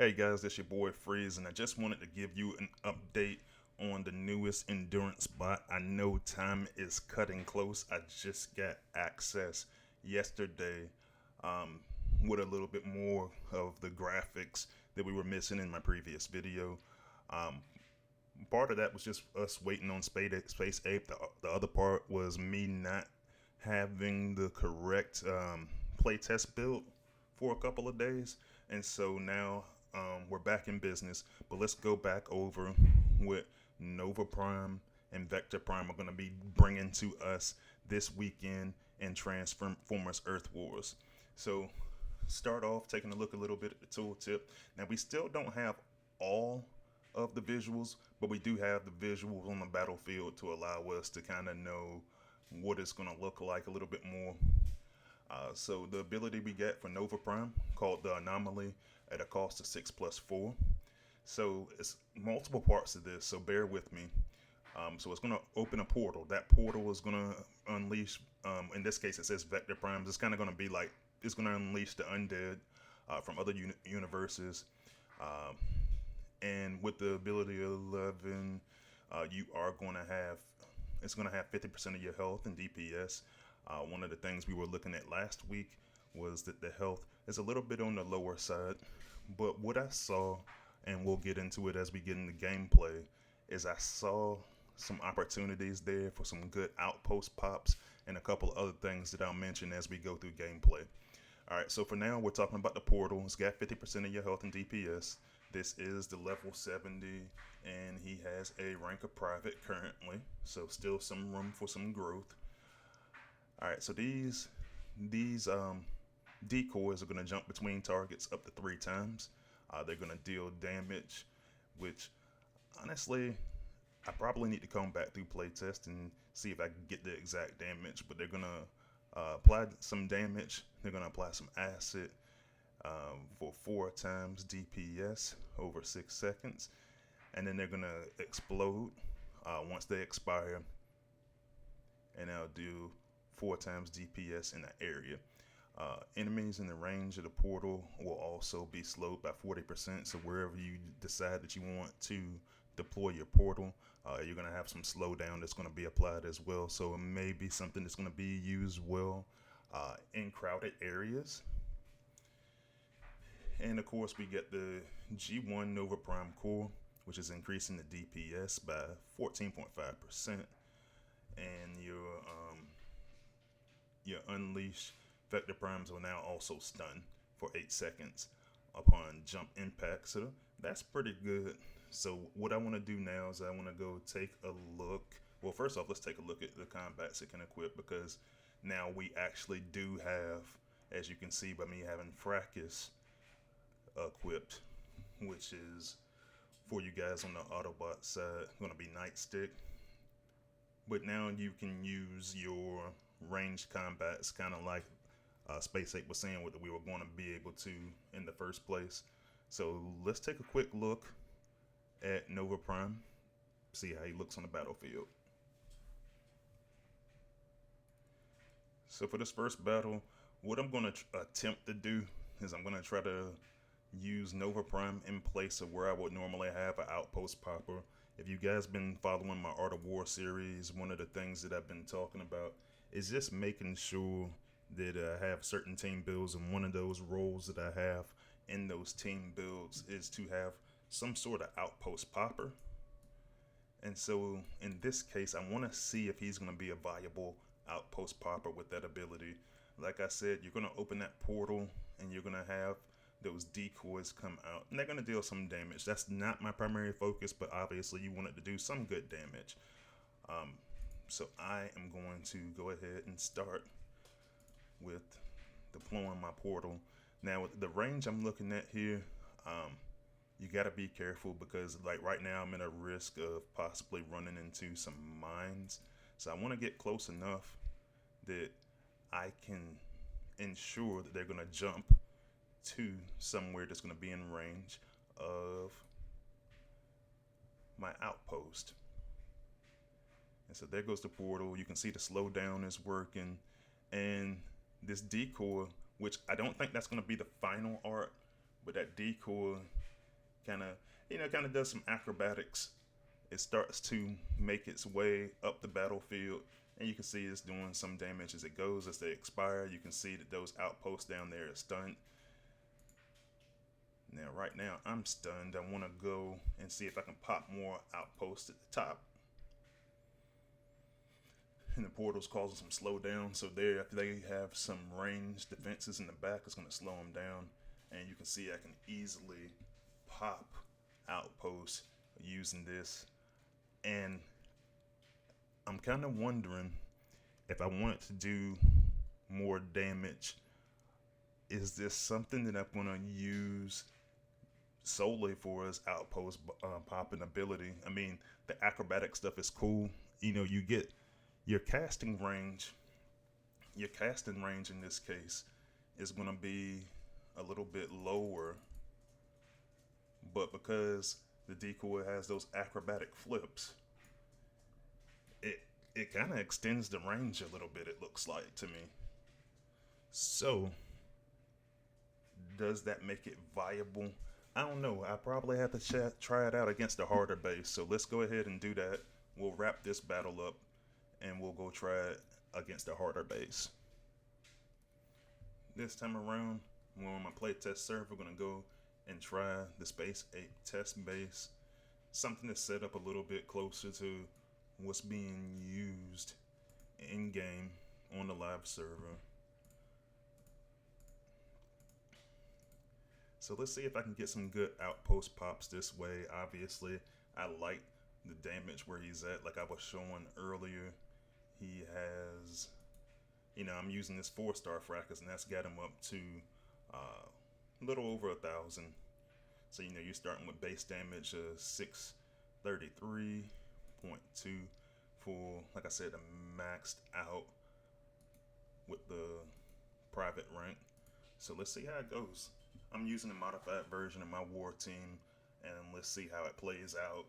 Hey guys, this your boy Freeze, and I just wanted to give you an update on the newest endurance bot. I know time is cutting close. I just got access yesterday um, with a little bit more of the graphics that we were missing in my previous video. Um, Part of that was just us waiting on Space Ape. The other part was me not having the correct playtest build for a couple of days. And so now we're back in business. But let's go back over what Nova Prime and Vector Prime are going to be bringing to us this weekend in Transformers Earth Wars. So start off taking a look a little bit at the tooltip. Now we still don't have all of the visuals, but we do have the visuals on the battlefield to allow us to kind of know what it's going to look like a little bit more. So the ability we get for Nova Prime, called the Anomaly, at a cost of 6+4. So it's multiple parts of this, so bear with me. So it's going to open a portal. That portal is going to unleash, in this case it says Vector Primes. It's kind of going to be like, it's going to unleash the undead from other universes. And with the ability of 11, you are going to have, it's going to have 50% of your health and DPS. One of the things we were looking at last week was that the health is a little bit on the lower side. But what I saw, and we'll get into it as we get into gameplay, is I saw some opportunities there for some good outpost pops and a couple of other things that I'll mention as we go through gameplay. Alright, so for now we're talking about the portal. It's got 50% of your health and DPS. This is the level 70, and he has a rank of private currently, so still some room for some growth. Alright, so these decoys are going to jump between targets up to 3 times. They're going to deal damage, which honestly, I probably need to come back through playtest and see if I can get the exact damage, but they're going to apply some damage. They're going to apply some acid for 4 times DPS over 6 seconds. And then they're going to explode once they expire. And they'll do 4 times DPS in that area. Enemies in the range of the portal will also be slowed by 40%. So wherever you decide that you want to deploy your portal, you're going to have some slowdown that's going to be applied as well. So it may be something that's going to be used well in crowded areas. And of course, we get the G1 Nova Prime Core, which is increasing the DPS by 14.5%, and your Unleash Vector Primes will now also stun for 8 seconds upon jump impact. So that's pretty good. So what I want to do now is I want to go take a look. Well, first off, let's take a look at the combats it can equip, because now we actually do have, as you can see by me having Fracus equipped, which is, for you guys on the Autobot side, going to be Nightstick. But now you can use your ranged combats, kind of like Space Ape was saying what we were going to be able to in the first place. So let's take a quick look at Nova Prime, see how he looks on the battlefield. So for this first battle, what I'm going to attempt to do is I'm going to try to use Nova Prime in place of where I would normally have an outpost popper. If you guys been following my Art of War series, one of the things that I've been talking about is just making sure that I have certain team builds, and one of those roles that I have in those team builds is to have some sort of outpost popper. And so in this case, I want to see if he's going to be a viable outpost popper with that ability. Like I said, you're going to open that portal and you're going to have those decoys come out, and they're going to deal some damage. That's not my primary focus, but obviously you want it to do some good damage. So I am going to go ahead and start with deploying my portal. Now with the range I'm looking at here, you got to be careful, because like right now I'm at a risk of possibly running into some mines. So I want to get close enough that I can ensure that they're going to jump to somewhere that's going to be in range of my outpost. And so there goes the portal. You can see the slowdown is working, and this decoy, which I don't think that's going to be the final art, but that decoy kind of, kind of does some acrobatics. It starts to make its way up the battlefield, and you can see it's doing some damage as it goes. As they expire, you can see that those outposts down there are stunned. Now, right now, I'm stunned. I want to go and see if I can pop more outposts at the top. And the portal's causing some slowdown, so there, if they have some ranged defenses in the back, it's going to slow them down. And you can see I can easily pop outposts using this. And I'm kind of wondering if I wanted to do more damage, is this something that I'm going to use solely for his outpost popping ability? I mean, the acrobatic stuff is cool. You get your casting range. Your casting range in this case is going to be a little bit lower, but because the decoy has those acrobatic flips, it kind of extends the range a little bit, it looks like to me. So, does that make it viable? I don't know. I probably have to try it out against a harder base. So let's go ahead and do that. We'll wrap this battle up, and we'll go try it against a harder base. This time around, we're on my playtest server. We're going to go and try the Space 8 test base. Something that's set up a little bit closer to what's being used in-game on the live server. So let's see if I can get some good outpost pops this way. Obviously, I like the damage where he's at. Like I was showing earlier, he has, I'm using this 4-star fracas, and that's got him up to a little over 1,000. So, you're starting with base damage of 633.2 for, like I said, a maxed out with the private rank. So let's see how it goes. I'm using a modified version of my war team, and let's see how it plays out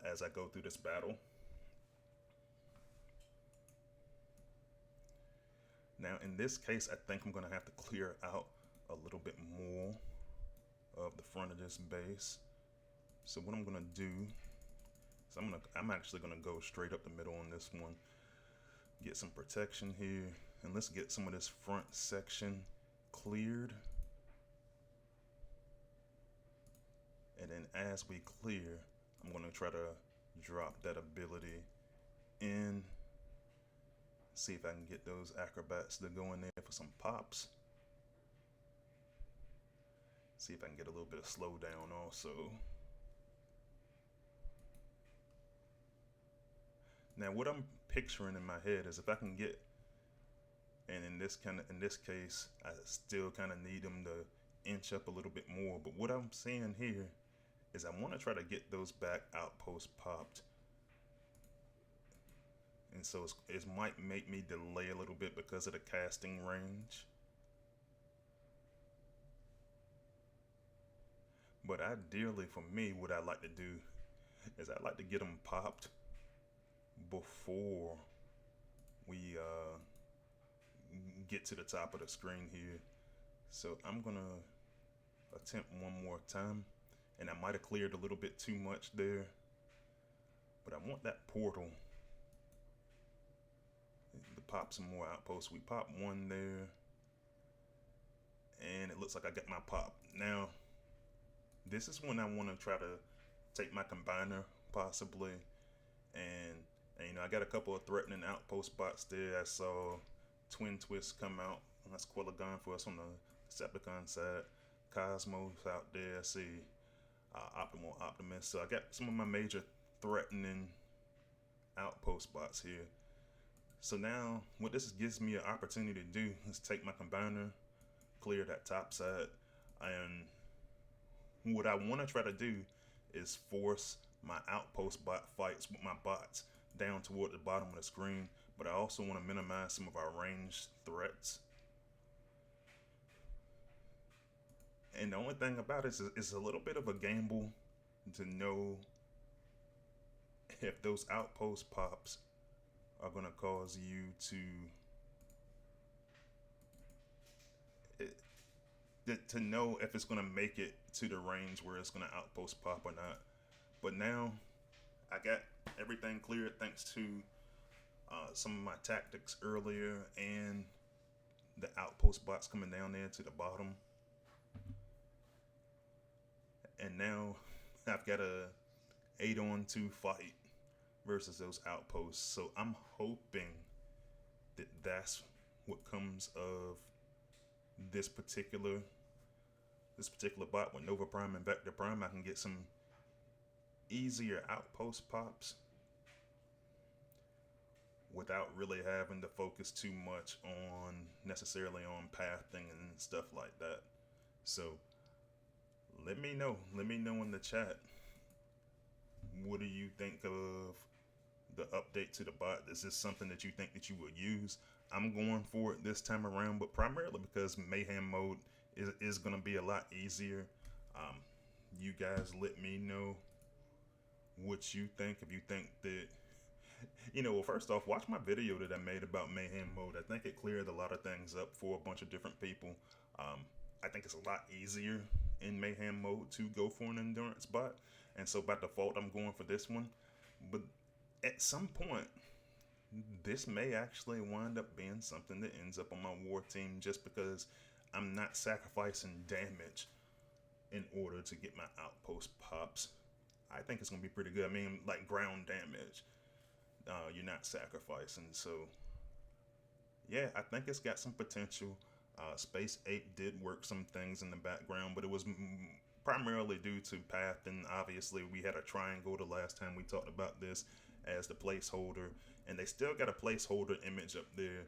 as I go through this battle. Now, in this case, I think I'm going to have to clear out a little bit more of the front of this base. So what I'm going to do is I'm actually going to go straight up the middle on this one, get some protection here, and let's get some of this front section cleared. And then as we clear, I'm going to try to drop that ability in. See if I can get those acrobats to go in there for some pops. See if I can get a little bit of slowdown also. Now what I'm picturing in my head is if I can get, and in this case, I still kind of need them to inch up a little bit more. But what I'm seeing here is I want to try to get those back outposts popped. And so it might make me delay a little bit because of the casting range. But ideally for me, what I like to do is I like to get them popped before we get to the top of the screen here. So I'm gonna attempt one more time, and I might have cleared a little bit too much there, but I want that portal to pop some more outposts. We pop one there, and it looks like I got my pop. Now, this is when I want to try to take my combiner possibly, and I got a couple of threatening outpost bots there. I saw Twin Twist come out, and that's Quilligon for us on the Decepticon side. Cosmos out there. I see Optimal Optimist. So I got some of my major threatening outpost bots here. So now what this gives me an opportunity to do is take my combiner, clear that top side, and what I want to try to do is force my outpost bot fights with my bots down toward the bottom of the screen, but I also want to minimize some of our ranged threats. And the only thing about it is a little bit of a gamble to know if those outpost pops are going to cause you to to know if it's gonna make it to the range where it's gonna outpost pop or not. But now I got everything cleared thanks to some of my tactics earlier and the outpost bots coming down there to the bottom. And now I've got a 8-on-2 fight versus those outposts. So I'm hoping that that's what comes of this particular bot with Nova Prime and Vector Prime. I can get some easier outpost pops without really having to focus too much on necessarily on pathing and stuff like that. So let me know. Let me know in the chat. What do you think of the update to the bot? Is this something that you think that you would use? I'm going for it this time around, but primarily because Mayhem mode is going to be a lot easier. You guys let me know what you think. If you think that, well, first off, watch my video that I made about Mayhem mode. I think it cleared a lot of things up for a bunch of different people. I think it's a lot easier in Mayhem mode to go for an endurance bot. And so by default, I'm going for this one. But at some point, this may actually wind up being something that ends up on my war team just because I'm not sacrificing damage in order to get my outpost pops. I think it's going to be pretty good. I mean, like ground damage. You're not sacrificing. So, yeah, I think it's got some potential. C.O.M.B.A.T did work some things in the background, but it was primarily due to path. And obviously, we had a triangle the last time we talked about this as the placeholder. And they still got a placeholder image up there,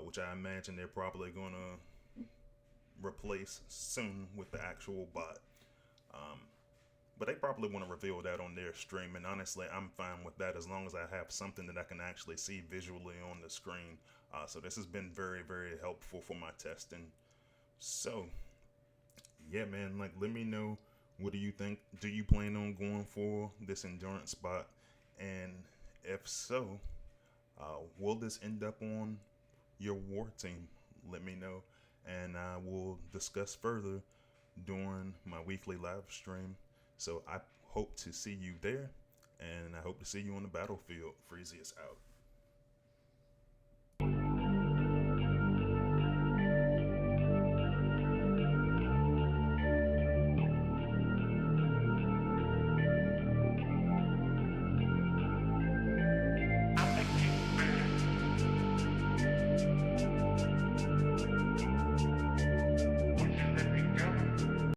which I imagine they're probably going to replace soon with the actual bot. But they probably want to reveal that on their stream, and honestly, I'm fine with that as long as I have something that I can actually see visually on the screen. So this has been very, very helpful for my testing. So, yeah, man, like, let me know, what do you think? Do you plan on going for this endurance bot? And if so, will this end up on your war team? Let me know, and I will discuss further during my weekly live stream. So I hope to see you there, and I hope to see you on the battlefield. Freezius out.